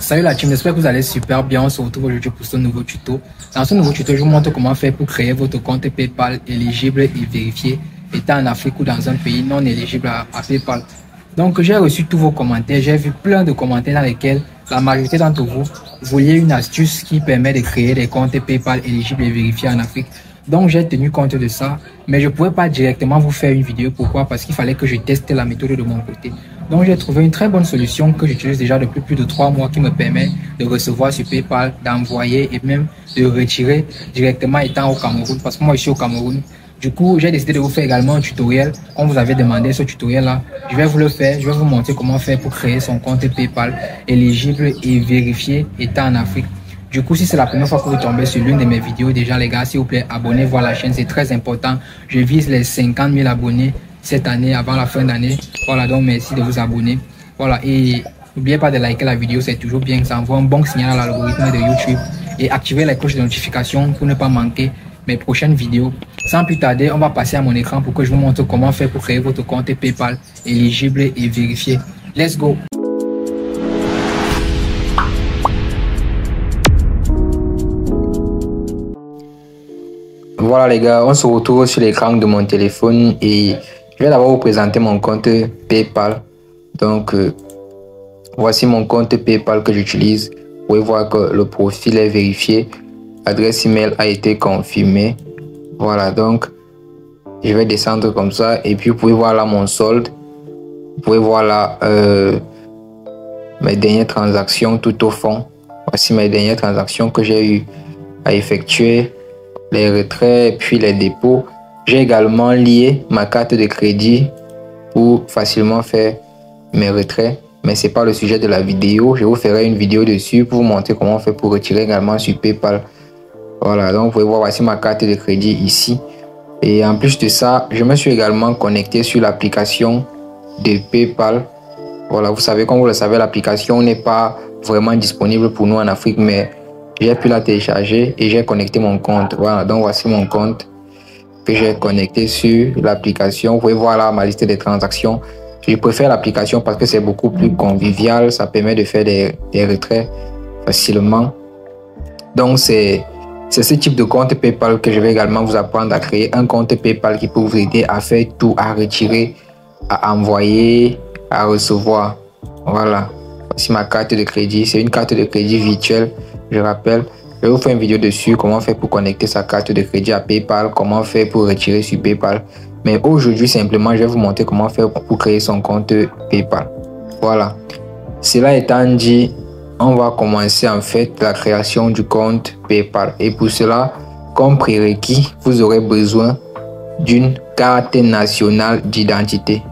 Salut la team, j'espère que vous allez super bien. On se retrouve aujourd'hui pour ce nouveau tuto. Dans ce nouveau tuto, je vous montre comment faire pour créer votre compte PayPal éligible et vérifié étant en Afrique ou dans un pays non éligible à PayPal. Donc j'ai reçu tous vos commentaires, j'ai vu plein de commentaires dans lesquels la majorité d'entre vous vouliez une astuce qui permet de créer des comptes PayPal éligibles et vérifiés en Afrique. Donc j'ai tenu compte de ça, mais je ne pouvais pas directement vous faire une vidéo. Pourquoi? Parce qu'il fallait que je teste la méthode de mon côté. Donc j'ai trouvé une très bonne solution que j'utilise déjà depuis plus de 3 mois qui me permet de recevoir sur PayPal, d'envoyer et même de retirer directement étant au Cameroun, parce que moi je suis au Cameroun. Du coup, j'ai décidé de vous faire également un tutoriel. Comme vous avez demandé ce tutoriel-là, je vais vous le faire. Je vais vous montrer comment faire pour créer son compte PayPal éligible et vérifié étant en Afrique. Du coup, si c'est la première fois que vous tombez sur l'une de mes vidéos, déjà les gars, s'il vous plaît, abonnez-vous à la chaîne, c'est très important. Je vise les 50 000 abonnés cette année, avant la fin d'année. Voilà, donc merci de vous abonner. Voilà, et n'oubliez pas de liker la vidéo, c'est toujours bien. Ça envoie un bon signal à l'algorithme de YouTube. Et activez la cloche de notification pour ne pas manquer mes prochaines vidéos. Sans plus tarder, on va passer à mon écran pour que je vous montre comment faire pour créer votre compte PayPal éligible et vérifié. Let's go! Voilà les gars, on se retrouve sur l'écran de mon téléphone et je vais d'abord vous présenter mon compte PayPal. Donc voici mon compte PayPal que j'utilise. Vous pouvez voir que le profil est vérifié, l'adresse email a été confirmée. Voilà, donc je vais descendre comme ça et puis vous pouvez voir là mon solde. Vous pouvez voir là mes dernières transactions tout au fond. Voici mes dernières transactions que j'ai eu à effectuer, les retraits puis les dépôts. J'ai également lié ma carte de crédit pour facilement faire mes retraits, mais c'est pas le sujet de la vidéo. Je vous ferai une vidéo dessus pour vous montrer comment on fait pour retirer également sur PayPal. Voilà, donc vous pouvez voir, voici ma carte de crédit ici. Et en plus de ça, je me suis également connecté sur l'application de PayPal. Voilà, vous savez, comme vous le savez, l'application n'est pas vraiment disponible pour nous en Afrique, mais j'ai pu la télécharger et j'ai connecté mon compte. Voilà, donc voici mon compte que j'ai connecté sur l'application. Vous pouvez voir là ma liste des transactions. Je préfère l'application parce que c'est beaucoup plus convivial. Ça permet de faire des retraits facilement. Donc c'est ce type de compte PayPal que je vais également vous apprendre à créer. Un compte PayPal qui peut vous aider à faire tout, à retirer, à envoyer, à recevoir. Voilà. Voici ma carte de crédit. C'est une carte de crédit virtuelle. Je rappelle, je vais vous faire une vidéo dessus, comment faire pour connecter sa carte de crédit à PayPal, comment faire pour retirer sur PayPal. Mais aujourd'hui, simplement, je vais vous montrer comment faire pour créer son compte PayPal. Voilà. Cela étant dit, on va commencer en fait la création du compte PayPal. Et pour cela, comme prérequis, vous aurez besoin d'une carte nationale d'identité.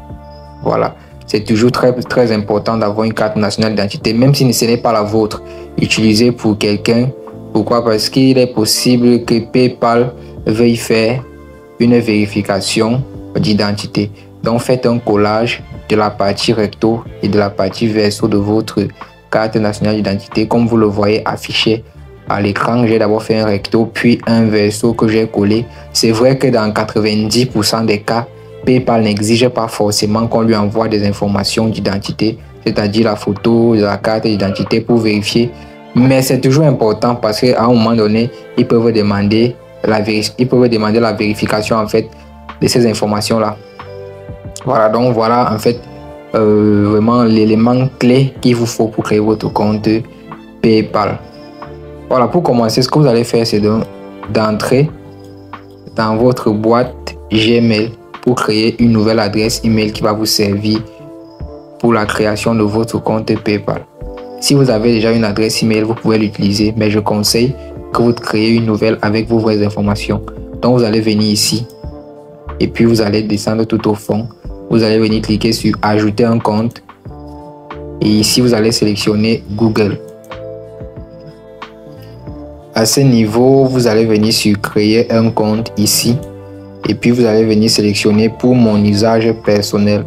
Voilà. C'est toujours très important d'avoir une carte nationale d'identité, même si ce n'est pas la vôtre. Utilisez pour quelqu'un. Pourquoi? Parce qu'il est possible que PayPal veuille faire une vérification d'identité. Donc faites un collage de la partie recto et de la partie verso de votre carte nationale d'identité. Comme vous le voyez affiché à l'écran, j'ai d'abord fait un recto puis un verso que j'ai collé. C'est vrai que dans 90% des cas, PayPal n'exige pas forcément qu'on lui envoie des informations d'identité, c'est-à-dire la photo de la carte d'identité pour vérifier. Mais c'est toujours important parce qu'à un moment donné, ils peuvent demander la vérification en fait de ces informations-là. Voilà, donc voilà en fait vraiment l'élément clé qu'il vous faut pour créer votre compte PayPal. Voilà, pour commencer, ce que vous allez faire, c'est d'entrer dans votre boîte Gmail pour créer une nouvelle adresse email qui va vous servir pour la création de votre compte PayPal. Si vous avez déjà une adresse email, vous pouvez l'utiliser, mais je conseille que vous créez une nouvelle avec vos vraies informations. Donc vous allez venir ici et puis vous allez descendre tout au fond. Vous allez venir cliquer sur ajouter un compte et ici vous allez sélectionner Google. À ce niveau, vous allez venir sur créer un compte ici. Et puis vous allez venir sélectionner pour mon usage personnel.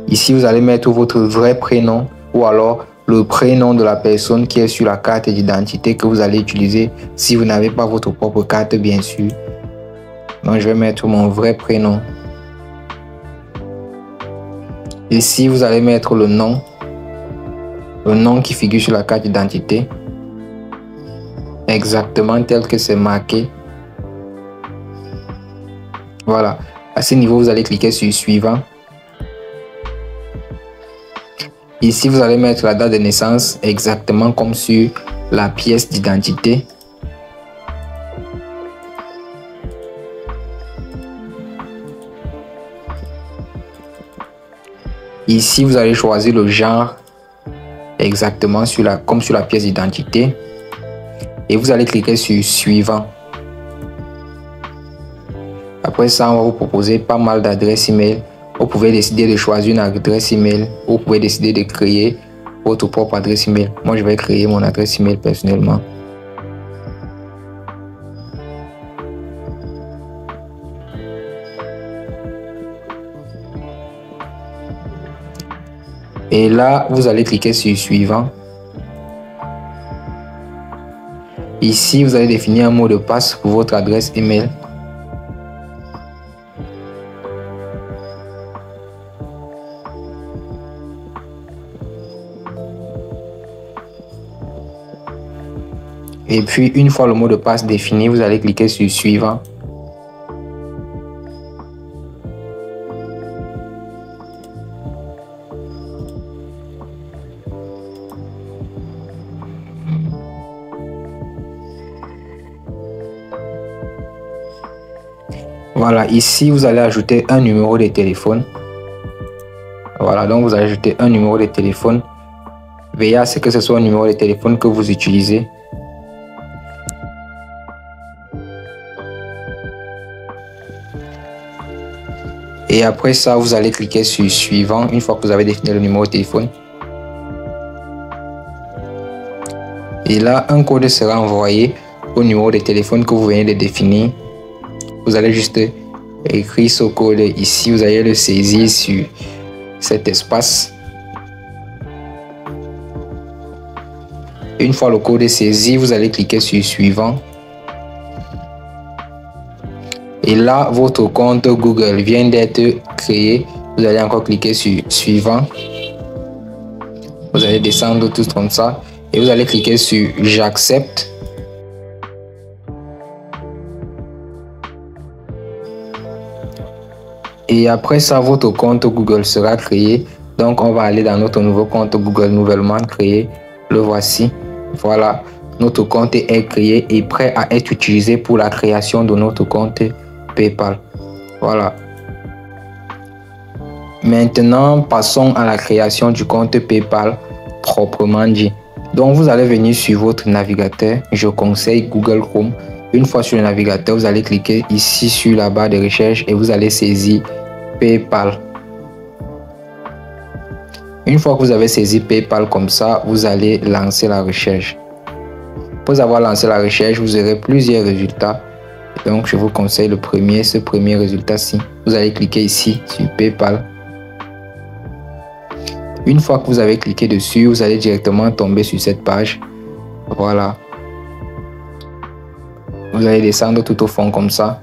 Ici, vous allez mettre votre vrai prénom ou alors le prénom de la personne qui est sur la carte d'identité que vous allez utiliser si vous n'avez pas votre propre carte, bien sûr. Donc, je vais mettre mon vrai prénom. Ici, vous allez mettre le nom le nom qui figure sur la carte d'identité, exactement tel que c'est marqué. Voilà, à ce niveau, vous allez cliquer sur suivant. Ici, vous allez mettre la date de naissance exactement comme sur la pièce d'identité. Ici, vous allez choisir le genre exactement comme sur la pièce d'identité. Et vous allez cliquer sur suivant. Après ça, on va vous proposer pas mal d'adresses email. Vous pouvez décider de choisir une adresse email. Vous pouvez décider de créer votre propre adresse email. Moi, je vais créer mon adresse email personnellement. Et là, vous allez cliquer sur suivant. Ici, vous allez définir un mot de passe pour votre adresse email. Et puis, une fois le mot de passe défini, vous allez cliquer sur suivant. Voilà, ici, vous allez ajouter un numéro de téléphone. Voilà, donc vous allez ajouter un numéro de téléphone. Veillez à ce que ce soit un numéro de téléphone que vous utilisez. Et après ça, vous allez cliquer sur suivant une fois que vous avez défini le numéro de téléphone. Et là, un code sera envoyé au numéro de téléphone que vous venez de définir. Vous allez juste écrire ce code ici. Vous allez le saisir sur cet espace. Une fois le code est saisi, vous allez cliquer sur suivant. Et là, votre compte Google vient d'être créé. Vous allez encore cliquer sur suivant. Vous allez descendre tout comme ça. Et vous allez cliquer sur j'accepte. Et après ça, votre compte Google sera créé. Donc, on va aller dans notre nouveau compte Google nouvellement créé. Le voici. Voilà, notre compte est créé et prêt à être utilisé pour la création de notre compte PayPal. Voilà. Maintenant, passons à la création du compte PayPal proprement dit. Donc, vous allez venir sur votre navigateur. Je conseille Google Chrome. Une fois sur le navigateur, vous allez cliquer ici sur la barre de recherche et vous allez saisir PayPal. Une fois que vous avez saisi PayPal comme ça, vous allez lancer la recherche. Après avoir lancé la recherche, vous aurez plusieurs résultats. Donc, je vous conseille ce premier résultat-ci. Vous allez cliquer ici sur PayPal. Une fois que vous avez cliqué dessus, vous allez directement tomber sur cette page. Voilà. Vous allez descendre tout au fond comme ça.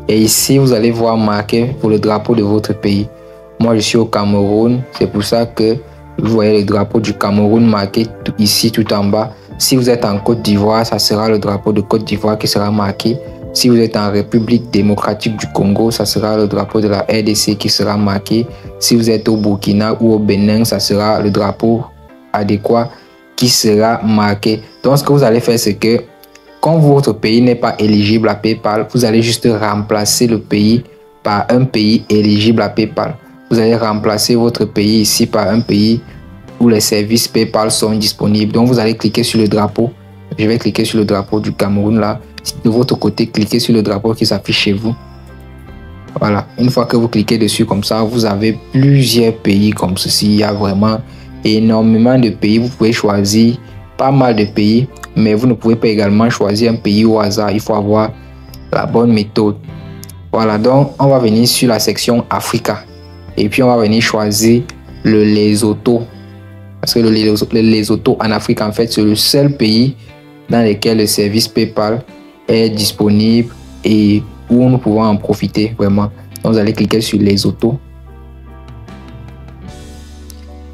Et ici, vous allez voir marqué pour le drapeau de votre pays. Moi, je suis au Cameroun. C'est pour ça que vous voyez le drapeau du Cameroun marqué ici tout en bas. Si vous êtes en Côte d'Ivoire, ça sera le drapeau de Côte d'Ivoire qui sera marqué. Si vous êtes en République démocratique du Congo, ça sera le drapeau de la RDC qui sera marqué. Si vous êtes au Burkina ou au Bénin, ça sera le drapeau adéquat qui sera marqué. Donc, ce que vous allez faire, c'est que quand votre pays n'est pas éligible à PayPal, vous allez juste remplacer le pays par un pays éligible à PayPal. Vous allez remplacer votre pays ici par un pays où les services PayPal sont disponibles. Donc, vous allez cliquer sur le drapeau. Je vais cliquer sur le drapeau du Cameroun là. De votre côté, cliquez sur le drapeau qui s'affiche chez vous. Voilà. Une fois que vous cliquez dessus comme ça, vous avez plusieurs pays comme ceci. Il y a vraiment énormément de pays. Vous pouvez choisir pas mal de pays, mais vous ne pouvez pas également choisir un pays au hasard. Il faut avoir la bonne méthode. Voilà. Donc, on va venir sur la section Africa. Et puis, on va venir choisir le Lesotho. Parce que le Lesotho en Afrique, en fait, c'est le seul pays dans lequel le service PayPal est disponible et où nous pouvons en profiter vraiment. Donc, vous allez cliquer sur Lesotho.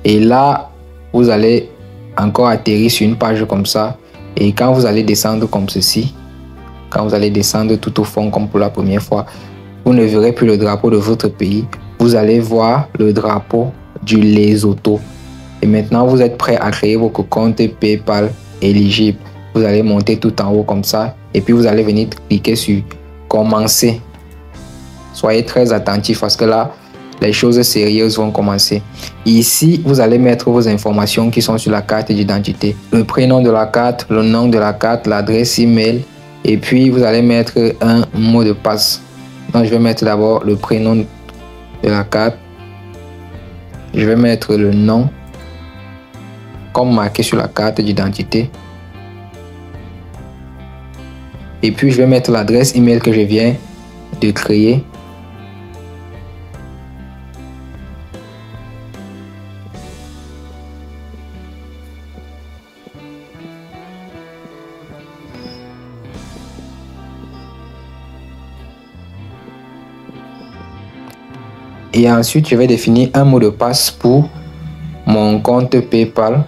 Et là, vous allez encore atterrir sur une page comme ça. Et quand vous allez descendre comme ceci, quand vous allez descendre tout au fond comme pour la première fois, vous ne verrez plus le drapeau de votre pays. Vous allez voir le drapeau du Lesotho. Et maintenant, vous êtes prêt à créer votre compte PayPal éligible. Vous allez monter tout en haut comme ça. Et puis, vous allez venir cliquer sur commencer. Soyez très attentifs parce que là, les choses sérieuses vont commencer. Ici, vous allez mettre vos informations qui sont sur la carte d'identité. Le prénom de la carte, le nom de la carte, l'adresse email. Et puis, vous allez mettre un mot de passe. Donc, je vais mettre d'abord le prénom de la carte. Je vais mettre le nom comme marqué sur la carte d'identité. Et puis, je vais mettre l'adresse email que je viens de créer. Et ensuite, je vais définir un mot de passe pour mon compte PayPal.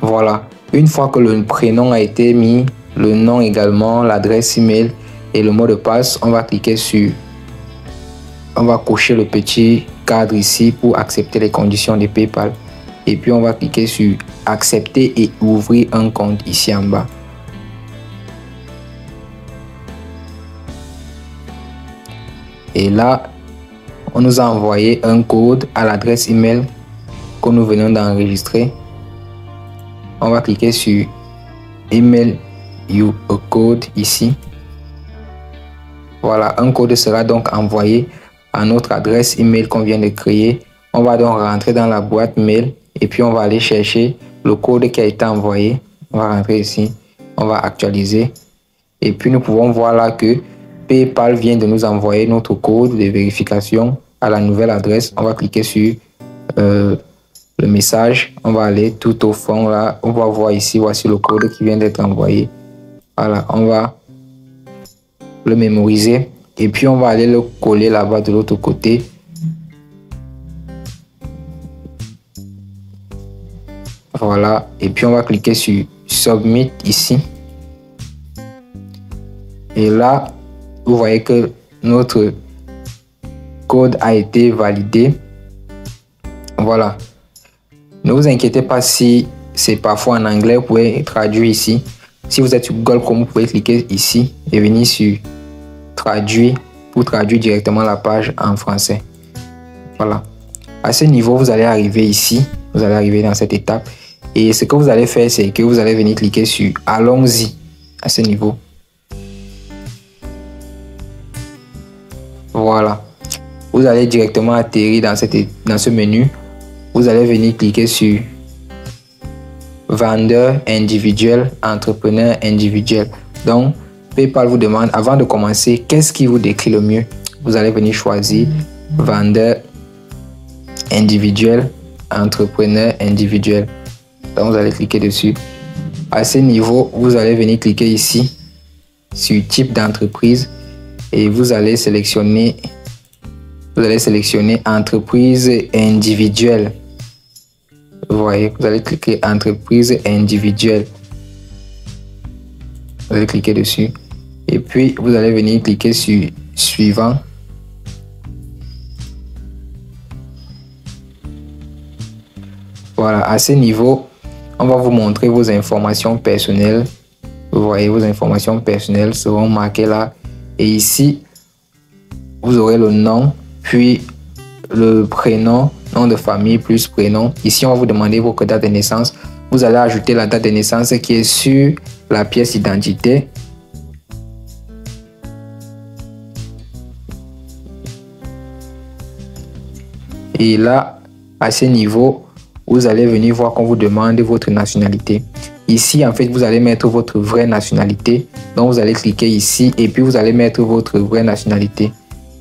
Voilà. Une fois que le prénom a été mis, le nom également, l'adresse email et le mot de passe, on va cliquer sur... On va cocher le petit cadre ici pour accepter les conditions de PayPal. Et puis, on va cliquer sur accepter et ouvrir un compte ici en bas. Et là, on nous a envoyé un code à l'adresse email que nous venons d'enregistrer. On va cliquer sur Email you a code ici. Voilà, un code sera donc envoyé à notre adresse email qu'on vient de créer. On va donc rentrer dans la boîte mail et puis on va aller chercher le code qui a été envoyé. On va rentrer ici, on va actualiser. Et puis nous pouvons voir là que PayPal vient de nous envoyer notre code de vérification à la nouvelle adresse. On va cliquer sur le message. On va aller tout au fond là. On va voir ici, voici le code qui vient d'être envoyé. Voilà, on va le mémoriser. Et puis on va aller le coller là-bas de l'autre côté. Voilà, et puis on va cliquer sur Submit ici. Et là, vous voyez que notre code a été validé. Voilà. Ne vous inquiétez pas si c'est parfois en anglais, vous pouvez traduire ici. Si vous êtes sur Google Chrome, vous pouvez cliquer ici et venir sur Traduire pour traduire directement la page en français. Voilà. À ce niveau, vous allez arriver ici. Vous allez arriver dans cette étape. Et ce que vous allez faire, c'est que vous allez venir cliquer sur Allons-y à ce niveau. Voilà. Vous allez directement atterrir dans ce menu. Vous allez venir cliquer sur Vendeur individuel, entrepreneur individuel. Donc, PayPal vous demande, avant de commencer, qu'est-ce qui vous décrit le mieux? Vous allez venir choisir Vendeur individuel, entrepreneur individuel. Donc, vous allez cliquer dessus. À ce niveau, vous allez venir cliquer ici sur type d'entreprise et vous allez sélectionner entreprise individuelle. Vous voyez, vous allez cliquer entreprise individuelle. Vous allez cliquer dessus et puis vous allez venir cliquer sur suivant. Voilà, à ce niveau, on va vous montrer vos informations personnelles. Vous voyez, vos informations personnelles seront marquées là. Et ici, vous aurez le nom, puis le prénom, nom de famille plus prénom. Ici, on va vous demander votre date de naissance. Vous allez ajouter la date de naissance qui est sur la pièce d'identité. Et là, à ce niveau, vous allez venir voir qu'on vous demande votre nationalité. Ici, en fait, vous allez mettre votre vraie nationalité. Donc, vous allez cliquer ici et puis vous allez mettre votre vraie nationalité.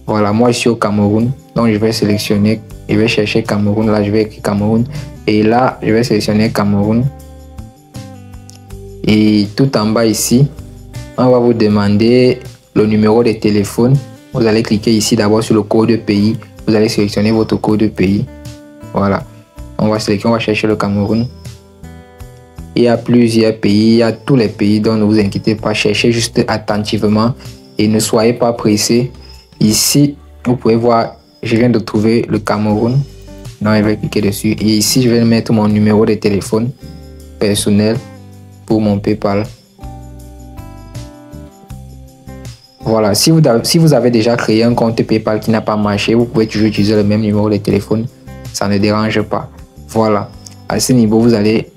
Voilà, moi, je suis au Cameroun. Donc, je vais sélectionner, je vais chercher Cameroun. Là, je vais écrire Cameroun. Et là, je vais sélectionner Cameroun. Et tout en bas ici, on va vous demander le numéro de téléphone. Vous allez cliquer ici d'abord sur le code pays. Vous allez sélectionner votre code pays. Voilà. On va chercher le Cameroun. Il y a plusieurs pays, il y a tous les pays, donc ne vous inquiétez pas. Cherchez juste attentivement et ne soyez pas pressés. Ici, vous pouvez voir, je viens de trouver le Cameroun. Donc, je vais cliquer dessus. Et ici, je vais mettre mon numéro de téléphone personnel pour mon PayPal. Voilà, si vous avez déjà créé un compte PayPal qui n'a pas marché, vous pouvez toujours utiliser le même numéro de téléphone. Ça ne dérange pas. Voilà, à ce niveau, vous allez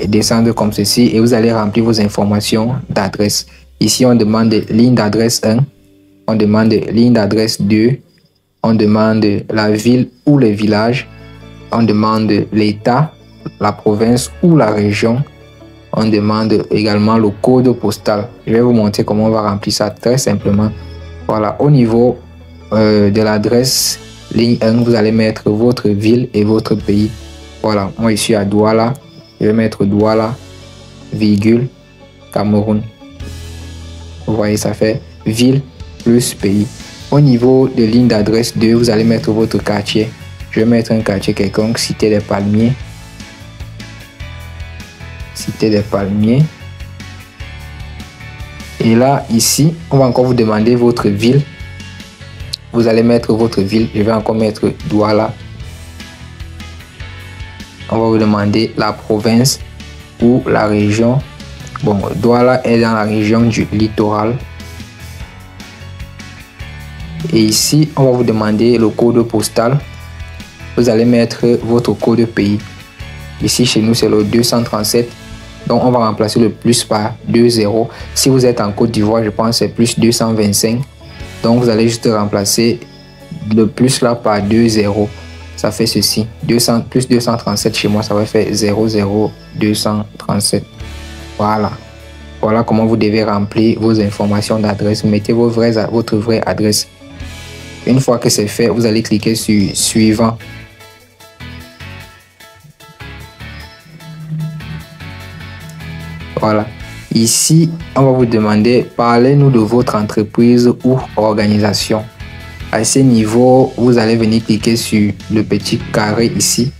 descendre comme ceci et vous allez remplir vos informations d'adresse. Ici, on demande ligne d'adresse 1, on demande ligne d'adresse 2, on demande la ville ou le village, on demande l'État, la province ou la région. On demande également le code postal. Je vais vous montrer comment on va remplir ça très simplement. Voilà, au niveau de l'adresse ligne 1, vous allez mettre votre ville et votre pays. Voilà, moi je suis à Douala. Je vais mettre Douala, virgule, Cameroun. Vous voyez, ça fait ville plus pays. Au niveau de ligne d'adresse 2, vous allez mettre votre quartier. Je vais mettre un quartier quelconque, Cité des Palmiers. Cité des Palmiers. Et là, ici, on va encore vous demander votre ville. Vous allez mettre votre ville. Je vais encore mettre Douala. On va vous demander la province ou la région. Bon, Douala est dans la région du littoral. Et ici, on va vous demander le code postal. Vous allez mettre votre code pays. Ici, chez nous, c'est le 237. Donc, on va remplacer le plus par 20. Si vous êtes en Côte d'Ivoire, je pense que c'est plus 225. Donc, vous allez juste remplacer le plus là par 20. Ça fait ceci. 200, plus 237 chez moi, ça va faire 00237. Voilà. Voilà comment vous devez remplir vos informations d'adresse. Vous mettez votre vraie adresse. Une fois que c'est fait, vous allez cliquer sur Suivant. Voilà. Ici, on va vous demander, parlez-nous de votre entreprise ou organisation. À ce niveau, vous allez venir cliquer sur le petit carré ici.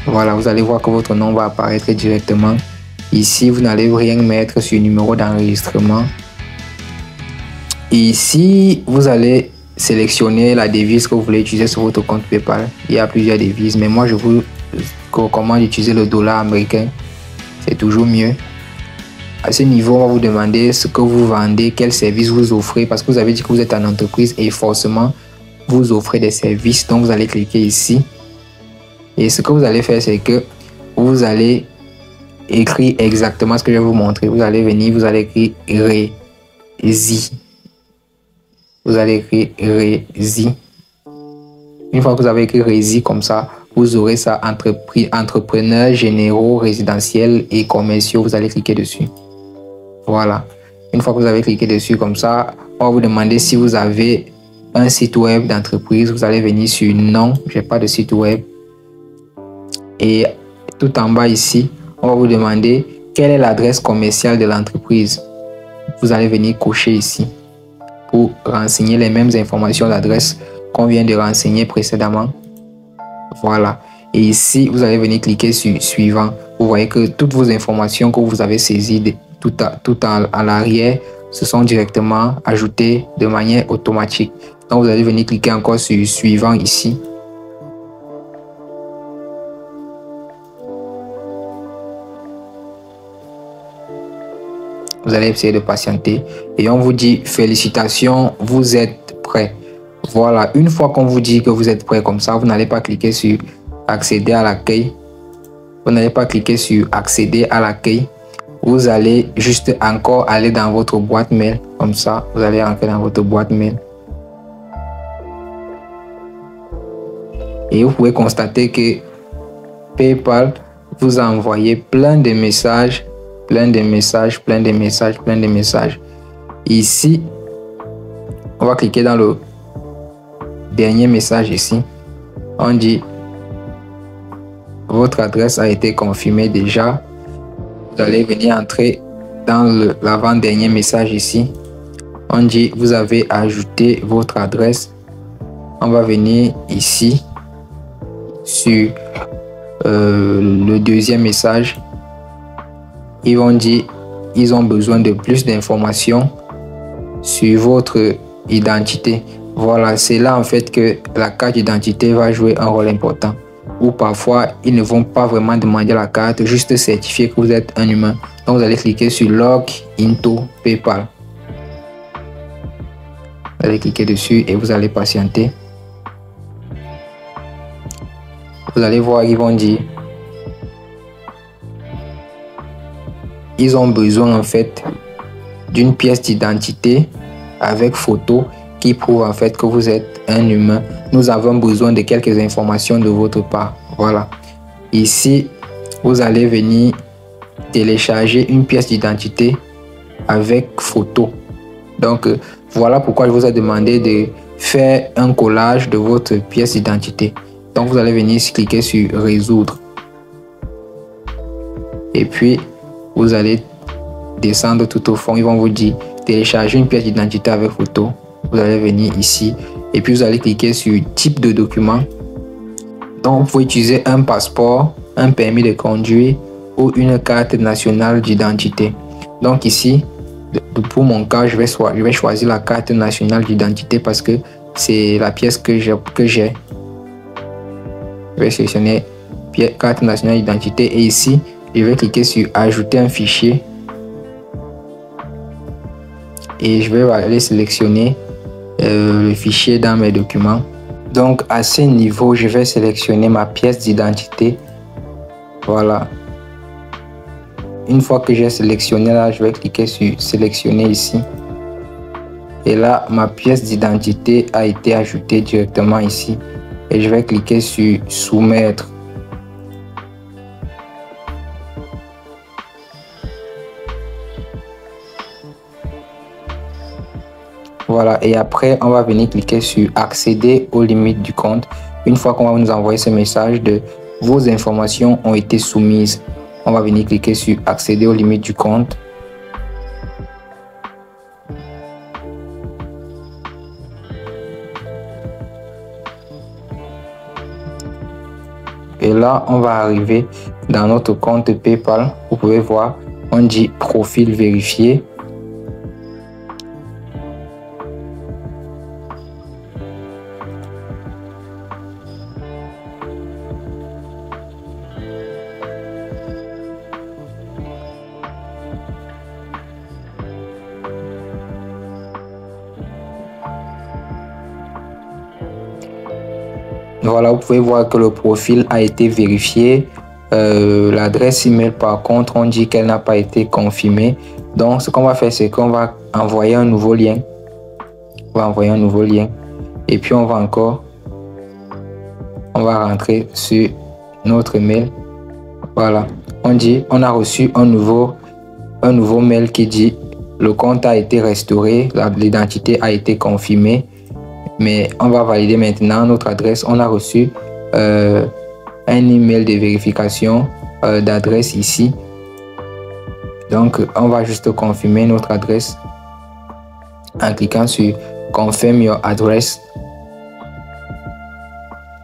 Voilà, vous allez voir que votre nom va apparaître directement. Ici, vous n'allez rien mettre sur le numéro d'enregistrement. Ici, vous allez sélectionner la devise que vous voulez utiliser sur votre compte PayPal. Il y a plusieurs devises, mais moi, je vous recommande d'utiliser le dollar américain. C'est toujours mieux. À ce niveau, on va vous demander ce que vous vendez, quel service vous offrez, parce que vous avez dit que vous êtes en entreprise et forcément, vous offrez des services. Donc, vous allez cliquer ici. Et ce que vous allez faire, c'est que vous allez écrire exactement ce que je vais vous montrer. Vous allez venir, vous allez écrire Rési. Vous allez écrire Rési. Une fois que vous avez écrit Rési comme ça, vous aurez ça, entrepreneurs généraux, résidentiels et commerciaux. Vous allez cliquer dessus. Voilà. Une fois que vous avez cliqué dessus comme ça, on va vous demander si vous avez un site web d'entreprise. Vous allez venir sur non, je n'ai pas de site web. Et tout en bas ici, on va vous demander quelle est l'adresse commerciale de l'entreprise. Vous allez venir cocher ici pour renseigner les mêmes informations d'adresse qu'on vient de renseigner précédemment. Voilà. Et ici, vous allez venir cliquer sur Suivant. Vous voyez que toutes vos informations que vous avez saisies tout à l'arrière se sont directement ajoutées de manière automatique. Donc, vous allez venir cliquer encore sur Suivant ici. Vous allez essayer de patienter et on vous dit félicitations, vous êtes prêt. Voilà, une fois qu'on vous dit que vous êtes prêt comme ça, vous n'allez pas cliquer sur accéder à l'accueil. Vous n'allez pas cliquer sur accéder à l'accueil. Vous allez juste encore aller dans votre boîte mail comme ça. Vous allez entrer dans votre boîte mail. Et vous pouvez constater que PayPal vous a envoyé plein de messages. Ici, on va cliquer dans le dernier message ici. On dit votre adresse a été confirmée déjà. Vous allez venir entrer dans l'avant-dernier message ici. On dit vous avez ajouté votre adresse. On va venir ici sur le deuxième message. Ils vont dire ils ont besoin de plus d'informations sur votre identité. Voilà, c'est là en fait que la carte d'identité va jouer un rôle important. Ou parfois, ils ne vont pas vraiment demander la carte, juste certifier que vous êtes un humain. Donc, vous allez cliquer sur Log into PayPal. Vous allez cliquer dessus et vous allez patienter. Vous allez voir, ils vont dire ils ont besoin en fait d'une pièce d'identité avec photo qui prouve en fait que vous êtes un humain. Nous avons besoin de quelques informations de votre part. Voilà. Ici, vous allez venir télécharger une pièce d'identité avec photo. Donc, voilà pourquoi je vous ai demandé de faire un collage de votre pièce d'identité. Donc, vous allez venir cliquer sur Résoudre. Et puis, vous allez descendre tout au fond. Ils vont vous dire télécharger une pièce d'identité avec photo. Vous allez venir ici et puis vous allez cliquer sur type de document. Donc, vous pouvez utiliser un passeport, un permis de conduire ou une carte nationale d'identité. Donc ici, pour mon cas, je vais choisir la carte nationale d'identité parce que c'est la pièce que j'ai. Je vais sélectionner carte nationale d'identité et ici, je vais cliquer sur ajouter un fichier et je vais aller sélectionner le fichier dans mes documents. Donc à ce niveau, je vais sélectionner ma pièce d'identité. Voilà. Une fois que j'ai sélectionné là, je vais cliquer sur sélectionner ici. Et là, ma pièce d'identité a été ajoutée directement ici. Et je vais cliquer sur soumettre. Voilà, et après, on va venir cliquer sur accéder aux limites du compte. Une fois qu'on va nous envoyer ce message de vos informations ont été soumises, on va venir cliquer sur accéder aux limites du compte. Et là, on va arriver dans notre compte PayPal. Vous pouvez voir, on dit profil vérifié. Voilà, vous pouvez voir que le profil a été vérifié. L'adresse email, par contre, on dit qu'elle n'a pas été confirmée. Donc, ce qu'on va faire, c'est qu'on va envoyer un nouveau lien. On va envoyer un nouveau lien. Et puis, on va rentrer sur notre mail. Voilà. On dit, on a reçu un nouveau mail qui dit le compte a été restauré, l'identité a été confirmée. Mais on va valider maintenant notre adresse. On a reçu un email de vérification d'adresse ici. Donc, on va juste confirmer notre adresse en cliquant sur Confirm your address.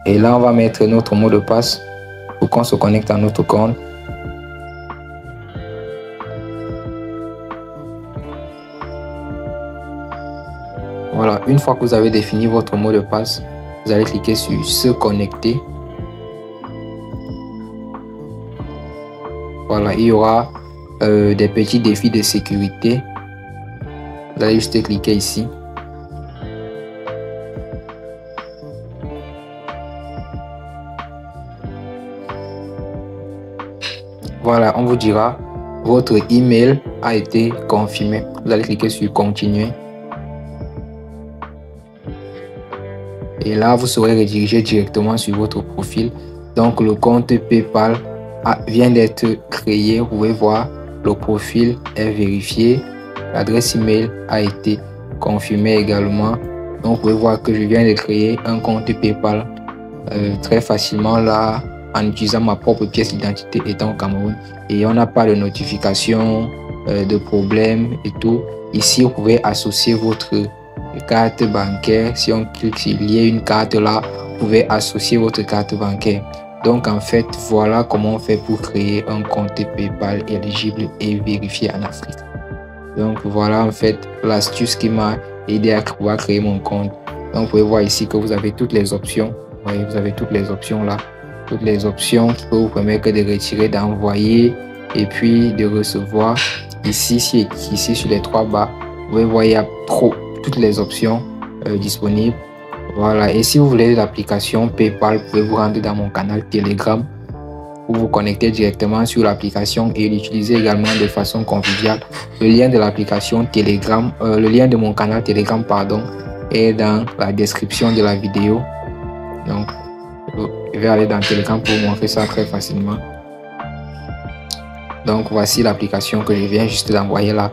Et là, on va mettre notre mot de passe pour qu'on se connecte à notre compte. Voilà, une fois que vous avez défini votre mot de passe, vous allez cliquer sur se connecter. Voilà, il y aura des petits défis de sécurité. Vous allez juste cliquer ici. Voilà, on vous dira votre email a été confirmé. Vous allez cliquer sur continuer. Et là, vous serez redirigé directement sur votre profil. Donc, le compte PayPal vient d'être créé. Vous pouvez voir, le profil est vérifié. L'adresse email a été confirmée également. Donc, vous pouvez voir que je viens de créer un compte PayPal très facilement là, en utilisant ma propre pièce d'identité étant au Cameroun. Et on n'a pas de notification de problèmes et tout. Ici, vous pouvez associer votre carte bancaire. Si on clique sur lier une carte là, vous pouvez associer votre carte bancaire. Donc en fait, voilà comment on fait pour créer un compte PayPal éligible et vérifié en Afrique. Donc voilà en fait l'astuce qui m'a aidé à pouvoir créer mon compte. Donc vous pouvez voir ici que vous avez toutes les options. Vous voyez, vous avez toutes les options là. Toutes les options qui peuvent vous permettre de retirer, d'envoyer et puis de recevoir. Ici sur les trois bas, vous pouvez voir il y a toutes les options disponibles. Voilà, et si vous voulez l'application PayPal, vous pouvez vous rendre dans mon canal Telegram ou vous connecter directement sur l'application et l'utiliser également de façon conviviale. Le lien de l'application Telegram, le lien de mon canal Telegram, pardon, est dans la description de la vidéo. Donc, je vais aller dans Telegram pour vous montrer ça très facilement. Donc, voici l'application que je viens juste d'envoyer là.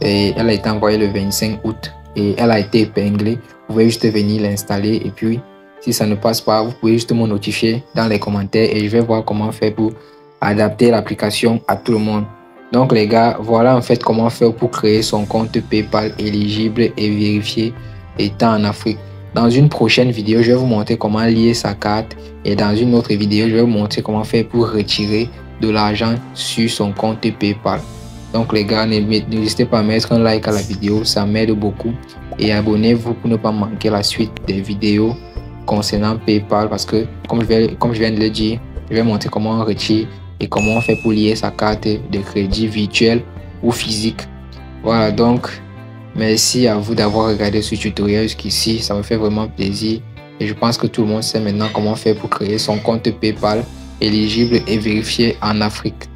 Et elle a été envoyée le 25 août et elle a été épinglée. Vous pouvez juste venir l'installer et puis si ça ne passe pas, vous pouvez juste me notifier dans les commentaires et je vais voir comment faire pour adapter l'application à tout le monde. Donc les gars, voilà en fait comment faire pour créer son compte PayPal éligible et vérifié étant en Afrique. Dans une prochaine vidéo, je vais vous montrer comment lier sa carte et dans une autre vidéo, je vais vous montrer comment faire pour retirer de l'argent sur son compte PayPal. Donc les gars, n'hésitez pas à mettre un like à la vidéo, ça m'aide beaucoup. Et abonnez-vous pour ne pas manquer la suite des vidéos concernant PayPal parce que comme je viens de le dire, je vais montrer comment on retire et comment on fait pour lier sa carte de crédit virtuelle ou physique. Voilà, donc merci à vous d'avoir regardé ce tutoriel jusqu'ici, ça me fait vraiment plaisir. Et je pense que tout le monde sait maintenant comment faire pour créer son compte PayPal éligible et vérifié en Afrique.